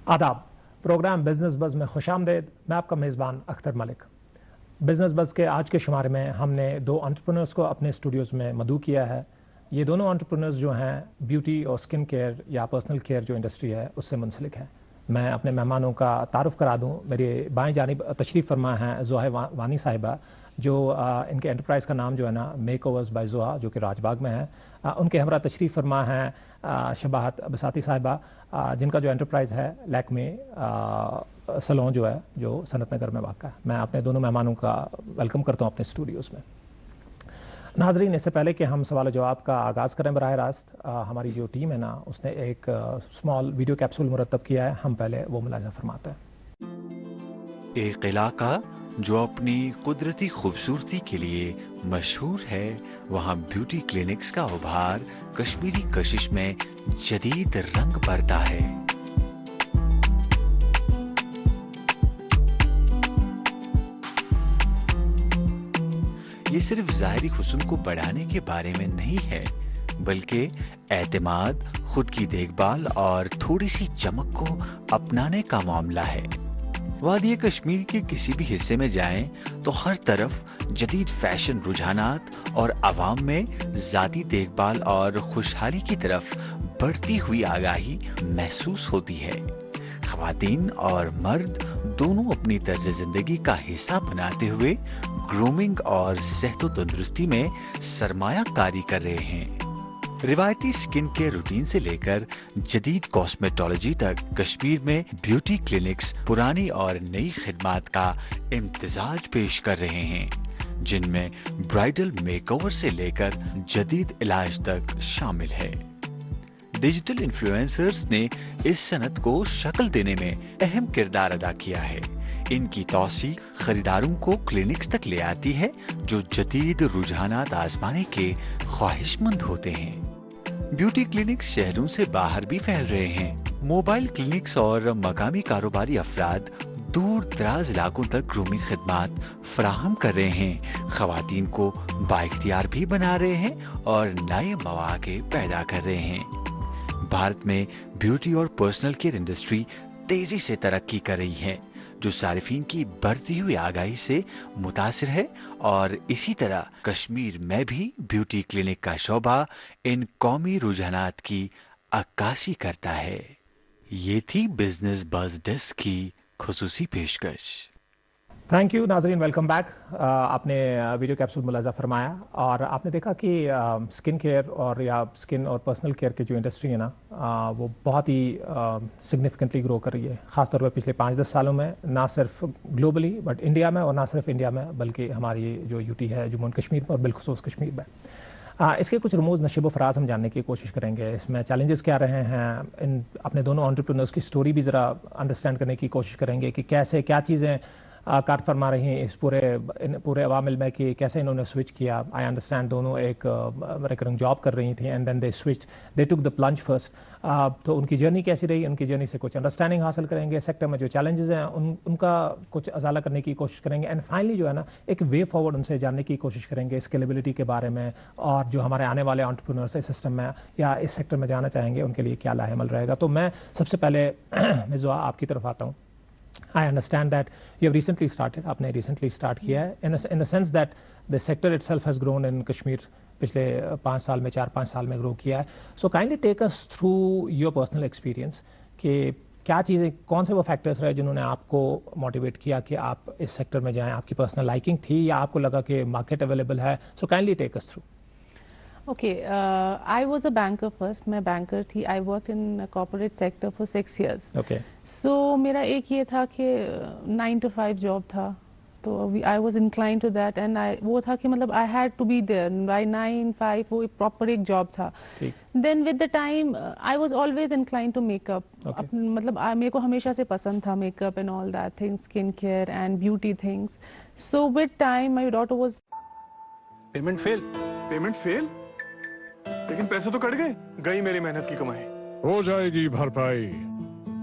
آداب، programme business بز میں خوش آمدید. میں آپ کا میزبان اختر ملک. بزنس بز کے آج کے شمارے میں ہم نے دو انٹرپرینرز کو اپنے اسٹوڈیوز میں مدعو کیا ہے. یہ دونوں انٹرپرینرز جو ہیں بیوٹی اور سکن کیئر یا پرسنل کیئر جو انڈسٹری ہے اس سے منسلک ہیں. میں اپنے مہمانوں کا تعارف کرا دوں. میرے بائیں جانب تشریف فرما ہیں زوہا وانی صاحبہ، جو ان کے انٹرپرائز کا نام جو ہے نا میک اوورز بائی زوہا، جو کہ راج باغ میں ہے. ان کے ہمراہ تشریف فرما ہیں شباہت بساتی صاحبہ، جن کا جو انٹرپرائز ہے لیکمے سلون جو ہے جو صنعت نگر میں واقع ہے. میں اپنے دونوں مہمانوں کا ویلکم کرتا ہوں اپنے اسٹوڈیوز میں. ناظرین، اس سے پہلے کہ ہم سوال و جواب کا آغاز کریں براہ راست، ہماری جو ٹیم ہے نا اس نے ایک اسمال ویڈیو کیپسول مرتب کیا ہے. ہم پہلے وہ ملاحظہ فرماتے ہیں. ایک علاقہ جو اپنی قدرتی خوبصورتی کے لیے مشہور ہے، وہاں بیوٹی کلینکس کا ابھار کشمیری کشش میں جدید رنگ بھرتا ہے. یہ صرف ظاہری حسن کو بڑھانے کے بارے میں نہیں ہے، بلکہ اعتماد، خود کی دیکھ بھال اور تھوڑی سی چمک کو اپنانے کا معاملہ ہے. وادی کشمیر کے کسی بھی حصے میں جائیں تو ہر طرف جدید فیشن رجحانات اور عوام میں ذاتی دیکھ بھال اور خوشحالی کی طرف بڑھتی ہوئی آگاہی محسوس ہوتی ہے. خواتین اور مرد دونوں اپنی طرز زندگی کا حصہ بناتے ہوئے گرومنگ اور صحت و تندرستی میں سرمایہ کاری کر رہے ہیں. روایتی سکن کیئر روٹین سے لے کر جدید کاسمیٹولوجی تک کشمیر میں بیوٹی کلینکس پرانی اور نئی خدمات کا امتزاج پیش کر رہے ہیں، جن میں برائڈل میک اوور سے لے کر جدید علاج تک شامل ہے. ڈیجیٹل انفلوئنسرز نے اس صنعت کو شکل دینے میں اہم کردار ادا کیا ہے. ان کی توسیع خریداروں کو کلینکس تک لے آتی ہے جو جدید رجحانات آزمانے کے خواہش مند ہوتے ہیں. بیوٹی کلینکس شہروں سے باہر بھی پھیل رہے ہیں. موبائل کلینکس اور مقامی کاروباری افراد دور دراز علاقوں تک گرومنگ خدمات فراہم کر رہے ہیں، خواتین کو بااختیار بھی بنا رہے ہیں اور نئے مواقع پیدا کر رہے ہیں. بھارت میں بیوٹی اور پرسنل کیئر انڈسٹری تیزی سے ترقی کر رہی ہے، جو صارفین کی بڑھتی ہوئی آگاہی سے متاثر ہے، اور اسی طرح کشمیر میں بھی بیوٹی کلینک کا شعبہ ان قومی رجحانات کی عکاسی کرتا ہے. یہ تھی بزنس بز ڈیسک کی خصوصی پیشکش. تھینک یو ناظرین، ویلکم بیک. آپ نے ویڈیو کیپسول ملاحظہ فرمایا اور آپ نے دیکھا کہ سکن کیئر اور یا سکن اور پرسنل کیئر کی جو انڈسٹری ہے نا وہ بہت ہی سگنیفیکنٹلی گرو کر رہی ہے، خاص طور پہ پچھلے 5-10 سالوں میں، نہ صرف گلوبلی بٹ انڈیا میں، اور نہ صرف انڈیا میں بلکہ ہماری جو یو ٹی ہے جموں کشمیر میں اور بالخصوص کشمیر میں. اس کے کچھ رموز نشیب و فراز ہم جاننے کی کوشش کریں گے. اس میں چیلنجز کیا رہے ہیں، ان اپنے دونوں انٹرپرینرز کی سٹوری بھی ذرا انڈرسٹینڈ کرنے کی کوشش کریں گے کہ کیسے کیا چیزیں کار فرما رہی ہیں اس پورے عوامل میں، کہ کیسے انہوں نے سوئچ کیا. آئی انڈرسٹینڈ دونوں ایک ریکرنگ جاب کر رہی تھیں and then they switch, they took the plunge first. تو ان کی جرنی کیسی رہی، ان کی جرنی سے کچھ انڈرسٹینڈنگ حاصل کریں گے. سیکٹر میں جو چیلنجز ہیں ان کا کچھ ازالہ کرنے کی کوشش کریں گے. اینڈ فائنلی جو ہے نا ایک وے فارورڈ ان سے جاننے کی کوشش کریں گے اسکیلیبلٹی کے بارے میں، اور جو ہمارے آنے والے انٹرپرینرز اس سسٹم میں یا اس سیکٹر میں جانا چاہیں گے ان کے لیے کیا لاہ عمل رہے گا. تو میں سب سے پہلے مزوا آپ کی طرف آتا ہوں. I understand that you have recently started. آپ نے recently start کیا ہے in the sense that the sector itself has grown in Kashmir. پچھلے 5 سال میں 4-5 سال میں گرو کیا ہے. So kindly take us through your personal experience کہ کیا چیزیں، کون سے وہ فیکٹرز رہے جنہوں نے آپ کو موٹیویٹ کیا کہ آپ اس سیکٹر میں جائیں. آپ کی پرسنل لائکنگ تھی یا آپ کو لگا کہ مارکیٹ اویلیبل ہے؟ So kindly take us through. Okay, I was a banker first. میں banker تھی. I worked in corporate sector for 6 years. Okay. So میرا ایک یہ تھا کہ 9 to 5 جاب تھا، تو I was inclined to that and وہ تھا کہ مطلب I had to be there by 9-5. وہ پراپر ایک جاب تھا. Then with the time I was always inclined to make up. مطلب میرے کو ہمیشہ سے پسند تھا make up and all that things, skin care and beauty things. So with time my daughter was Payment fail? لیکن پیسے تو کٹ گئی میری محنت کی کمائی. ہو جائے گی بھرپائی،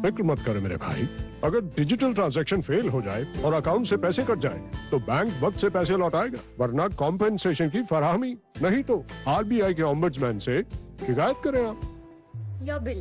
فکر مت کرے میرے بھائی. اگر ڈیجیٹل ٹرانزیکشن فیل ہو جائے اور اکاؤنٹ سے پیسے کٹ جائے تو بینک وقت سے پیسے لوٹائے گا، ورنہ کمپنسیشن کی فراہمی نہیں تو RBI کے اومبڈسمین سے شکایت کریں آپ. یا بل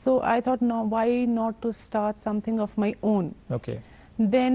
So I thought, no, why not to start something of my own? Okay. Then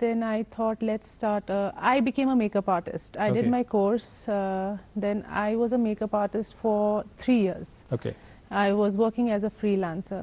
Then I thought, let's start. I became a makeup artist. I did my course. Then I was a makeup artist for 3 years. Okay. I was working as a freelancer.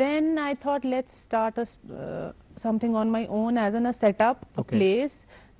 Then I thought, let's start something on my own, as in a setup, a place.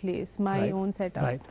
place, my own setup.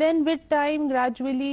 Then with time, gradually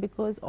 because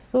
So,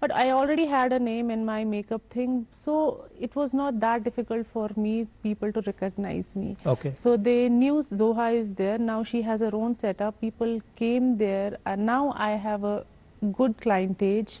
but I already had a name in my makeup thing, so it was not that difficult for me, people to recognize me. Okay. So they knew Zoha is there. Now she has her own setup. People came there, and now I have a good clientage.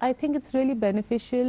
I think it's really beneficial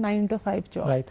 9 to 5 job. Right.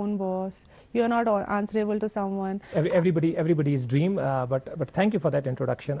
own boss. You are not answerable to someone. Everybody's dream. But thank you for that introduction.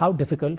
how difficult,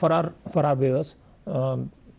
For our viewers,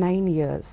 9 years.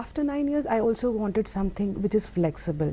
after 9 years I also wanted something which is flexible.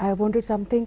I wanted something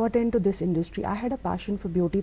got into this industry. I had a passion for beauty.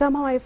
somehow I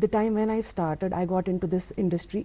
the time when I started I got into this industry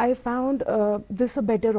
I found this a better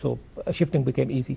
so shifting became easy.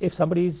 if somebody is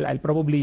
I'll probably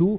2,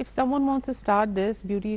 If someone wants to start this beauty,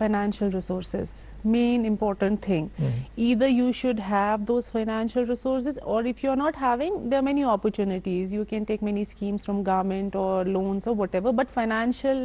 financial resources. Main important thing. Either you should have those financial resources, or if you're not having, there are many opportunities. You can take many schemes from government or loans or whatever, but financial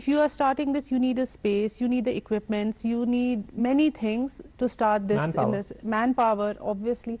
if you are starting this, you need a space, you need the equipments, you need many things to start this. Manpower obviously.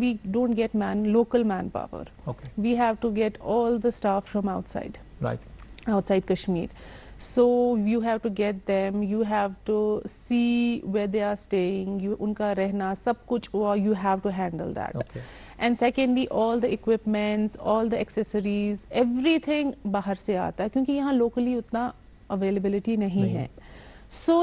we don't get local manpower. Okay. We have to get all the staff from outside. Right. Outside Kashmir. So you have to get them, you have to see where they are staying, unka rehna, sab kuch, or you have to handle that. Okay. And secondly, all the equipments, all the accessories, everything bahar se aata hai, kyunki yahan locally utna availability nahi hai. So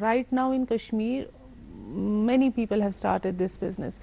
Right now in Kashmir, many people have started this business.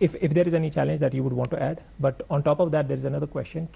if there is any challenge that you would want to add, but on top of that there is another question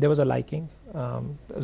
there was a liking,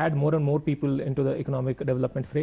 add more and more people into the economic development fray.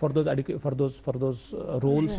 for those roles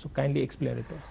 So kindly explain it.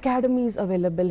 academies available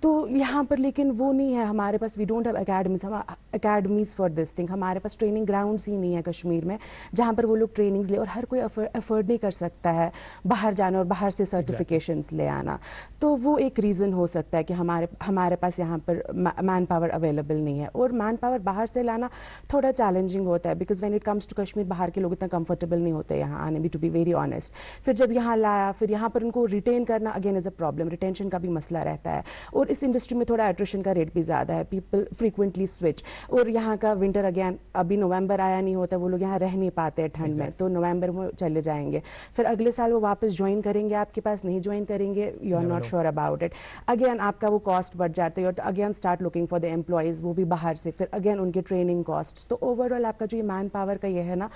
تو یہاں پر لیکن وہ نہیں ہے ہمارے پاس. We don't have academies for this thing. ہمارے پاس ٹریننگ گراؤنڈس ہی نہیں ہے کشمیر میں جہاں پر وہ لوگ ٹریننگز لے, اور ہر کوئی افورڈ نہیں کر سکتا ہے باہر جانا اور باہر سے سرٹیفکیشنز لے آنا. تو وہ ایک ریزن ہو سکتا ہے کہ ہمارے پاس یہاں پر مین پاور اویلیبل نہیں ہے. اور مین پاور باہر سے لانا تھوڑا چیلنجنگ ہوتا ہے, because when it comes to Kashmir باہر کے لوگ اتنا کمفرٹیبل نہیں ہوتے یہاں آنے میں, ٹو بی ویری آنیسٹ. پھر جب یہاں لایا, پھر یہاں پر ان کو ریٹین کرنا again is a problem. Retention کا بھی مسئلہ رہتا ہے, اور اس انڈسٹری میں تھوڑا ایٹریشن کا ریٹ بھی زیادہ ہے. پیپل فریکوینٹلی سوئچ, اور یہاں کا ونٹر اگین ابھی نومبر آیا نہیں ہوتا, وہ لوگ یہاں رہ نہیں پاتے ٹھنڈ میں, تو نومبر میں چلے جائیں گے. پھر اگلے سال وہ واپس جوائن کریں گے آپ کے پاس, نہیں جوائن کریں گے, you are not sure about it. Again آپ کا وہ کاسٹ بڑھ جاتے ہے, اور again start looking for the employees, وہ بھی باہر سے, پھر اگین ان کے ٹریننگ کاسٹ. تو اوور آل آپ کا جو یہ مین پاور کا یہ ہے نا,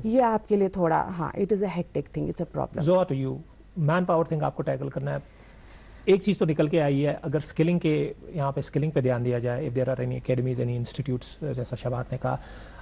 یہ آپ کے لیے تھوڑا, ہاں it is a hectic thing, it's a problem. Zoha to you, manpower thing آپ کو ٹیکل کرنا ہے. ایک چیز تو نکل کے آئی ہے, اگر اسکلنگ کے یہاں پہ اسکلنگ پہ دھیان دیا جائے, if there are any academies, any institutes, جیسا شبات نے کہا,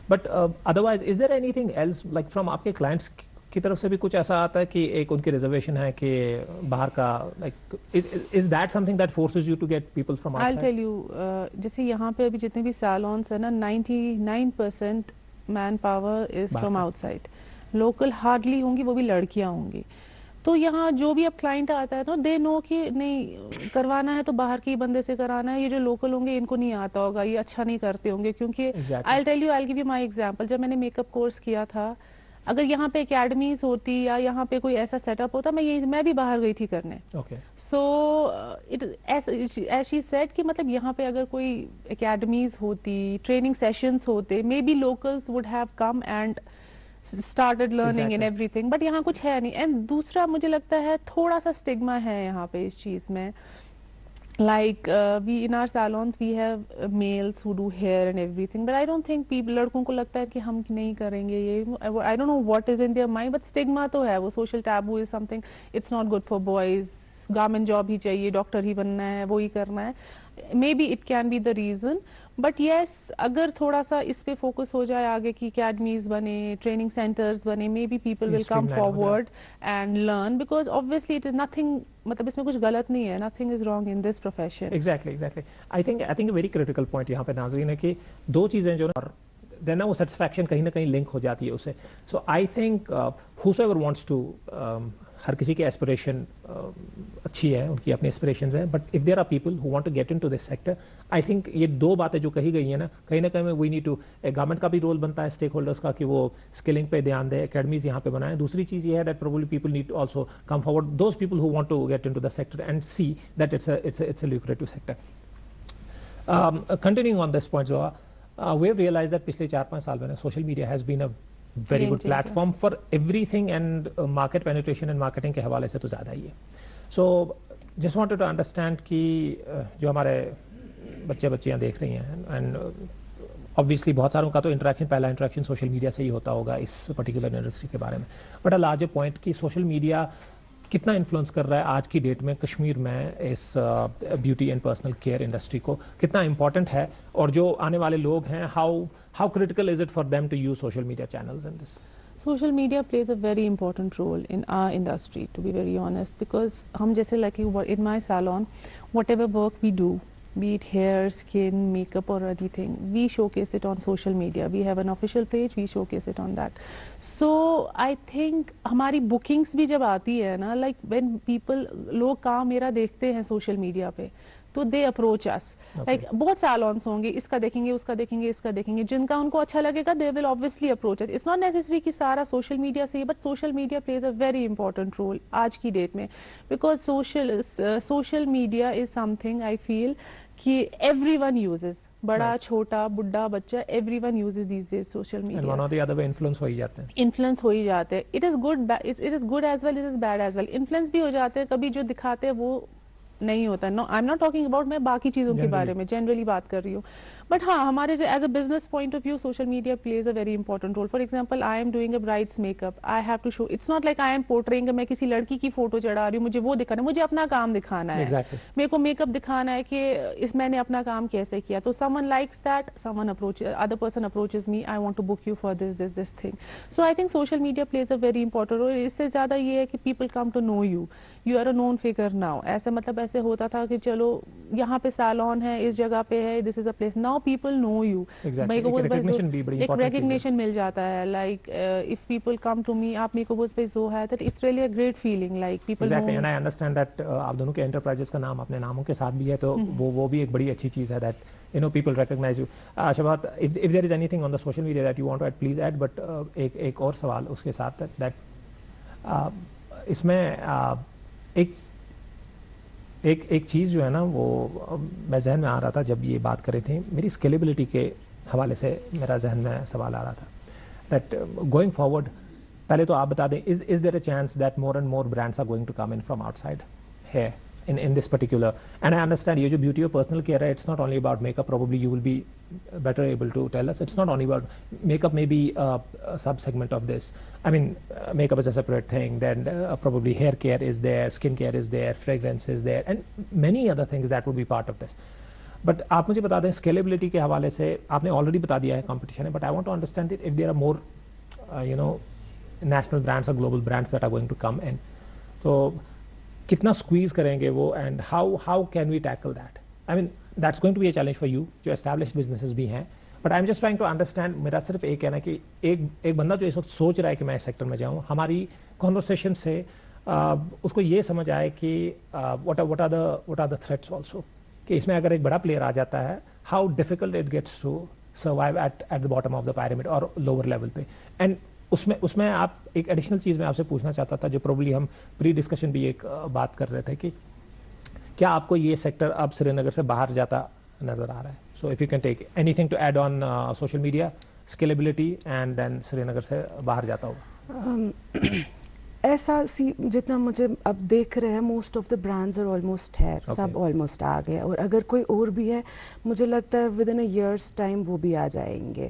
but otherwise is there anything else like from آپ کے کلائنٹس کی طرف سے بھی کچھ ایسا آتا ہے کہ ایک ان کی ریزرویشن ہے کہ باہر کا, like is that something that forces you to get people from outside? I'll tell you, جیسے یہاں پہ ابھی جتنے بھی سیلونس ہیں نا, 99% manpower is from outside. Local hardly ہوں گی, وہ بھی لڑکیاں ہوں گی. تو یہاں جو بھی اب کلائنٹ آتا ہے تو دے نو کہ نہیں کروانا ہے تو باہر کے بندے سے کرانا ہے. یہ جو لوکل ہوں گے ان کو نہیں آتا ہوگا, یہ اچھا نہیں کرتے ہوں گے, کیونکہ I'll tell you, I'll give you my example. جب میں نے میک اپ کورس کیا تھا, اگر یہاں پہ اکیڈمیز ہوتی یا یہاں پہ کوئی ایسا سیٹ اپ ہوتا, میں بھی باہر گئی تھی کرنے. سو ایز شی سیڈ کہ مطلب یہاں پہ اگر کوئی اکیڈمیز ہوتی, ٹریننگ سیشنز ہوتے, maybe locals would have come and started learning and everything, but یہاں کچھ ہے نہیں. اینڈ دوسرا مجھے لگتا ہے تھوڑا سا اسٹگما ہے یہاں پہ اس چیز میں, like we in our salons we have males who do hair and everything, but I don't think people, لڑکوں کو لگتا ہے کہ ہم نہیں کریں گے یہ, I don't know what is in their mind, but stigma تو ہے, وہ social taboo is something, it's not good for boys, government job ہی چاہیے, ڈاکٹر ہی بننا ہے, وہی کرنا ہے. May be it can be the reason, but yes اگر تھوڑا سا اس پہ فوکس ہو جائے آگے کی اکیڈمیز بنے, ٹریننگ سینٹرز بنے, maybe people will come forward and learn, because obviously it is nothing, مطلب اس میں کچھ غلط نہیں ہے, nothing is wrong in this profession. Exactly. I think a very critical point یہاں پہ ناظرین ہے کہ دو چیزیں جو دین وہ سیٹسفیکشن کہیں نہ کہیں لنک ہو جاتی ہے اسے. So I think whosoever wants to, ہر کسی کی ایسپریشن اچھی ہے, ان کی اپنی ایسپریشنز ہیں, but if there are people who want to get into this sector, I think یہ دو باتیں جو کہی گئی ہیں نا, کہیں نہ کہیں وی نیڈ ٹو, گورنمنٹ کا بھی رول بنتا ہے, اسٹیک ہولڈرس کا, کہ وہ اسکلنگ پہ دھیان دے, اکیڈمیز یہاں پہ بنائیں. دوسری چیز یہ ہے that probably people need to also come forward, those people who want to get into the sector and see that it's a lucrative sector. Continuing on this point, we have realise that پچھلے 4-5 سال میں social media has been a very good platform for everything, and market penetration and marketing کے حوالے سے تو زیادہ ہی ہے. So just wanted to understand کہ جو ہمارے بچیاں دیکھ رہی ہیں, اینڈ obviously بہت ساروں کا تو پہلا انٹریکشن سوشل میڈیا سے ہی ہوتا ہوگا اس پرٹیکولر انڈسٹری کے بارے میں, بٹ اے لارجر پوائنٹ کہ سوشل میڈیا کتنا انفلوئنس کر رہا ہے آج کی ڈیٹ میں کشمیر میں اس beauty and personal care industry کو, کتنا امپورٹنٹ ہے, اور جو آنے والے لوگ ہیں how critical is it for them to use social media channels in this? Social media plays a very important role in our industry, to be very honest, because hum jaise like in my salon, whatever work we do, be it hair, skin, makeup or anything, we showcase it on social media. We have an official page, we showcase it on that. So I think ہماری bookings بھی جب آتی ہے نا, like when people, لوگ کام میرا دیکھتے ہیں social media پہ, تو دے اپروچ اس, لائک بہت سیلونس ہوں گے, اس کا دیکھیں گے, اس کا دیکھیں گے, اس کا دیکھیں گے, جن کا ان کو اچھا لگے گا دے ول obviously approach it. It's not necessary کہ سارا سوشل میڈیا سے ہی, but social media plays a very important role آج کی ڈیٹ میں, because social media is something I feel کہ ایوری ون یوزز, بڑا چھوٹا بڈھا بچہ, everyone uses these days social media. One or the other way influence ہو ہی جاتے ہیں, انفلوئنس ہو ہی جاتے ہیں. It is good as well, it is bad as well. Influence بھی ہو جاتے ہیں, کبھی جو دکھاتے ہیں وہ نہیں ہوتا. No I am not talking about, میں باقی چیزوں کے بارے میں جنرلی بات کر رہی ہوں. بٹ ہاں, ہمارے as a business point of view social media plays a very important role. For example, I am doing a brides make up, I have to show, it's not like I am portraying, میں کسی لڑکی کی photo چڑھا رہی ہوں, مجھے وہ دکھانا ہے, مجھے اپنا کام دکھانا ہے, میرے کو میک اپ دکھانا ہے کہ میں نے اپنا کام کیسے کیا. تو someone likes that, someone other person approaches me, I want to book you for this thing. So I think social media plays a very important role. اس سے زیادہ یہ ہے کہ people come to know you, you are a known figure now. ایسا مطلب ایسے ہوتا تھا کہ چلو یہاں پہ سالون ہے, اس جگہ پہ ہے, this is a place. Now people know you, ایک ریکگنیشن مل جاتا ہے. Like if people come to me, آپ میک اوورز پہ زو ہے, that it's really a great feeling. Like people know. And I understand that آپ دونوں کے انٹرپرائزز کا نام اپنے ناموں کے ساتھ بھی ہے, تو وہ بھی ایک بڑی اچھی چیز ہے that you know people recognize you. Shabat, if there is anything on the social media that you want to add, please add. But ایک اور سوال اس کے ساتھ that اس میں ایک چیز جو ہے نا وہ میں ذہن میں آ رہا تھا جب یہ بات کر رہے تھے, میری اسکیلیبلٹی کے حوالے سے میرا ذہن میں سوال آ رہا تھا that going forward, پہلے تو آپ بتا دیں, is there a chance that more and more brands are going to come in from outside here in this particular, and I understand یہ جو beauty or personal care ہے, it's not only about makeup, probably you will be better able to tell us, it's not only about makeup, maybe a sub segment of this. I mean makeup is a separate thing, then probably hair care is there, skin care is there, fragrance is there, and many other things that would be part of this. But آپ مجھے بتا دیں scalability کے حوالے سے, آپ نے already بتا دیا ہے competition ہے, but I want to understand it, if there are more national brands or global brands that are going to come in, so کتنا squeeze کریں گے وہ, and how can we tackle that? I mean that's going to be a challenge for you جو established businesses بھی ہیں, but I'm just trying to understand. میرا صرف ایک کہنا کہ ایک بندہ جو اس وقت سوچ رہا ہے کہ میں اس سیکٹر میں جاؤں, ہماری conversation سے اس کو یہ سمجھ آئے کہ what are the threats also, کہ اس میں اگر ایک بڑا پلیئر آ جاتا ہے, how difficult it gets to survive at the bottom of the pyramid اور lower level پہ. And اس میں آپ ایک ایڈیشنل چیز میں آپ سے پوچھنا چاہتا تھا, جو پروبلی ہم پری ڈسکشن بھی ایک بات کر رہے تھے, کہ کیا آپ کو یہ سیکٹر اب سری نگر سے باہر جاتا نظر آ رہا ہے؟ So if you can take anything to add on social media scalability and then Srinagar سے باہر جاتا ہوگا. ایسا جتنا مجھے اب دیکھ رہے ہیں, most of the brands are almost ہے, سب آلموسٹ آ گئے, اور اگر کوئی اور بھی ہے مجھے لگتا ہے with in a years time وہ بھی آ جائیں گے.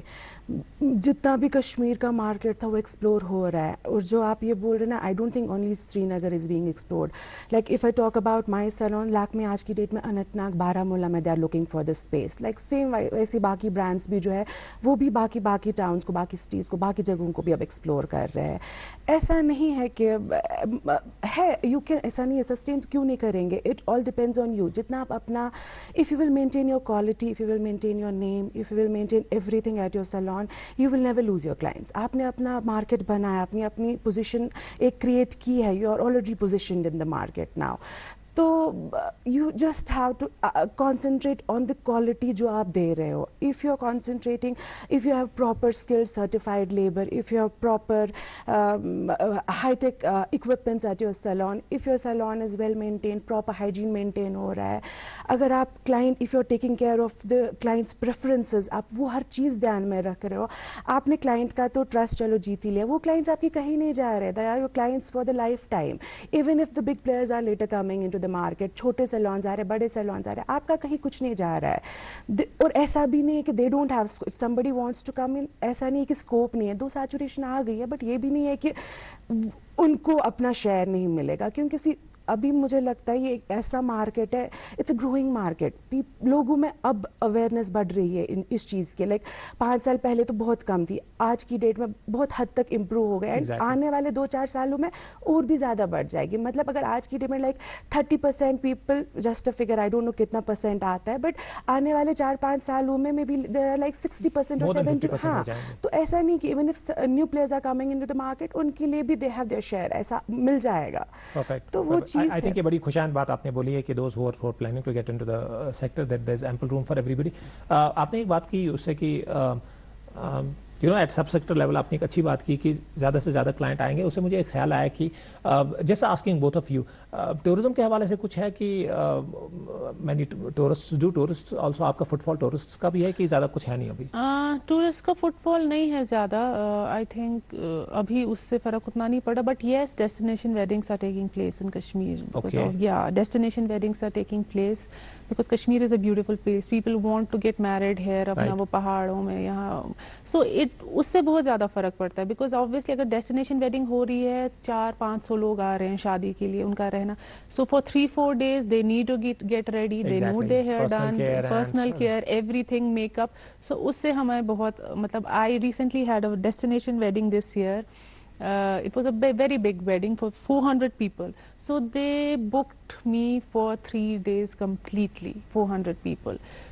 جتنا بھی کشمیر کا مارکیٹ تھا وہ ایکسپلور ہو رہا ہے, اور جو آپ یہ بول رہے ہیں نا, I don't think only Srinagar is being explored. Like if I talk about my salon, لاک میں آج کی ڈیٹ میں اننت ناگ, بارامولہ میں they are looking for the space. Like same ایسی باقی برانڈس بھی جو ہے وہ بھی باقی ٹاؤنس کو, باقی سٹیز کو, باقی جگہوں کو بھی اب ایکسپلور کر رہے ہیں. ایسا نہیں ہے کہ ہے یو کین, ایسا نہیں ہے, سسٹین کیوں نہیں کریں گے, it all depends on you. جتنا آپ اپنا, if you will maintain your quality, if you will maintain your name, if you will maintain everything at your salon, you will never lose your clients. آپ نے اپنا market بنایا, اپنی position ایک کریٹ کی ہے, you are already positioned in the market now. تو you just have to concentrate on the quality جو آپ دے رہے ہو. If you are concentrating, if you have proper skill, certified labour, if you have proper high tech equipments at your salon, if your salon is well maintained, proper hygiene maintain ہو رہا ہے, اگر آپ client, if you are taking care of the clients preferences, آپ وہ ہر چیز دھیان میں رکھ رہے ہو, آپ نے کلائنٹ کا تو ٹرسٹ چلو جیت ہی لیا, وہ کلائنٹس آپ کی کہیں نہیں جا رہے, they are your clients for the lifetime. Even if the big players are later coming into the market, چھوٹے سیلونز آ رہے, بڑے سیلونز آ رہے, آپ کا کہیں کچھ نہیں جا رہا ہے. اور ایسا بھی نہیں ہے کہ they don't have, if somebody wants to come in, ایسا نہیں ہے کہ اسکوپ نہیں ہے. دو سیچوریشن آ گئی ہے, بٹ یہ بھی نہیں ہے کہ ان کو اپنا شیئر نہیں ملے گا, کیونکہ ابھی مجھے لگتا ہے یہ ایک ایسا مارکیٹ ہے, اٹس اے گروئنگ مارکیٹ. لوگوں میں اب اویئرنیس بڑھ رہی ہے اس چیز کے. لائک 5 سال پہلے تو بہت کم تھی, آج کی ڈیٹ میں بہت حد تک امپروو ہو گیا, اینڈ آنے والے 2-4 سالوں میں اور بھی زیادہ بڑھ جائے گی. مطلب اگر آج کی ڈیٹ میں like 30% people, just a figure, I don't know کتنا پرسینٹ آتا ہے, بٹ آنے والے 4-5 سالوں میں may be there are like 60% اور 70%. ہاں, تو ایسا نہیں کہ even if new players are coming into the market, ان کے لیے بھی دے ہیو دیئر شیئر, ایسا مل جائے گا. تو وہ چیز I think یہ بڑی خوشایند بات آپ نے بولی ہے کہ those who are planning to get into the sector, that there is ample room for everybody. آپ نے ایک بات کی اس سے کہ ایٹ سب سیکٹر لیول آپ نے ایک اچھی بات کی کہ زیادہ سے زیادہ کلائنٹ آئیں گے. اس سے مجھے ایک خیال آیا کہ جیسا asking both of you, tourism کے حوالے سے کچھ ہے کہ many tourist do tourist also, آپ کا فٹ فال ٹورسٹ کا بھی ہے کہ زیادہ کچھ ہے نہیں ابھی؟ ٹورسٹ کا فٹ فال نہیں ہے زیادہ, آئی تھنک ابھی اس سے فرق اتنا نہیں پڑا, but yes destination weddings are taking place in Kashmir. یا destination weddings are taking place because Kashmir is a beautiful place, people want to get married here, اپنا وہ پہاڑوں میں یہاں. سو اس سے بہت زیادہ فرق پڑتا ہے, بیکاز آبویسلی اگر ڈیسٹینیشن ویڈنگ ہو رہی ہے, 400-500 لوگ آ رہے ہیں شادی کے لیے, ان کا رہنا, so for 3-4 days they need to get ready, they need their hair done, personal care, everything, makeup. سو اس سے ہمیں بہت, مطلب I recently had a destination wedding this year, It was a very big wedding for 400 people. So they booked me for 3 days completely, 400 people.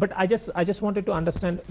But I just wanted to understand,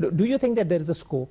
do you think that there is a scope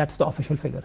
that's the official figure,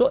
So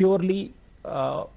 purely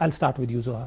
I'll start with you, Zoha.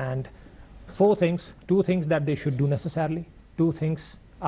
and 2 things that they should do necessarily, 2 things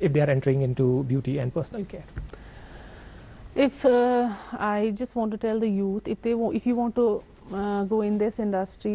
if they are entering into beauty and personal care. If I just want to tell the youth, if you want to go in this industry,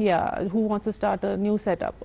Yeah, who wants to start a new setup,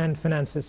and finances.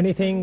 anything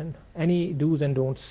and any do's and don'ts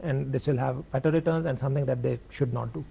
and this will have better returns, and something that they should not do.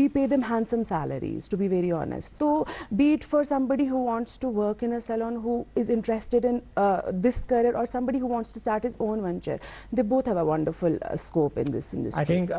We pay them handsome salaries, to be very honest. So be it for somebody who wants to work in a salon, who is interested in this career, or somebody who wants to start his own venture, they both have a wonderful scope in this industry. I think